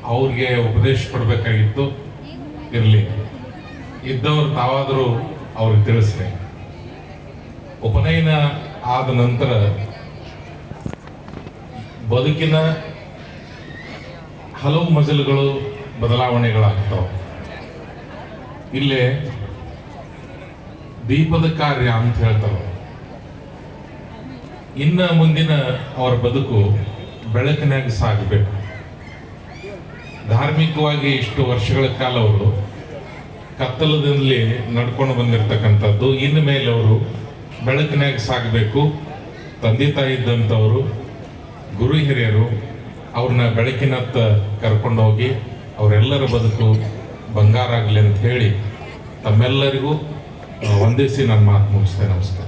ಅವ್ರಿಗೆ ಉಪದೇಶ ಕೊಡಬೇಕಾಗಿತ್ತು. ಇರಲಿ, ಇದ್ದವ್ರು ತಾವಾದರೂ ಅವ್ರಿಗೆ ತಿಳಿಸ್ರಿ. ಉಪನಯನ ಆದ ನಂತರ ಬದುಕಿನ ಹಲವು ಮಜಲುಗಳು ಬದಲಾವಣೆಗಳಾಗ್ತಾವೆ. ಇಲ್ಲೇ ದೀಪದ ಕಾರ್ಯ ಅಂತ ಹೇಳ್ತಾರೆ. ಇನ್ನು ಮುಂದಿನ ಅವರ ಬದುಕು ಬೆಳಕಿನಾಗ ಸಾಗಬೇಕು. ಧಾರ್ಮಿಕವಾಗಿ ಇಷ್ಟು ವರ್ಷಗಳ ಕಾಲ ಅವರು ಕತ್ತಲದಲ್ಲಿ ನಡ್ಕೊಂಡು ಬಂದಿರತಕ್ಕಂಥದ್ದು, ಇನ್ನು ಮೇಲೆ ಅವರು ಬೆಳಕಿನಾಗ ಸಾಗಬೇಕು. ತಂದೆ ತಾಯಿ ಇದ್ದಂಥವರು, ಗುರು ಹಿರಿಯರು ಅವ್ರನ್ನ ಬೆಳಕಿನತ್ತ ಕರ್ಕೊಂಡೋಗಿ ಅವರೆಲ್ಲರ ಬದುಕು ಬಂಗಾರ ಆಗಲಿ ಅಂತ ಹೇಳಿ ತಮ್ಮೆಲ್ಲರಿಗೂ ವಂದಿಸಿ ನನ್ನ ಮಾತು ಮುಗಿಸ್ತೇನೆ. ನಮಸ್ಕಾರ.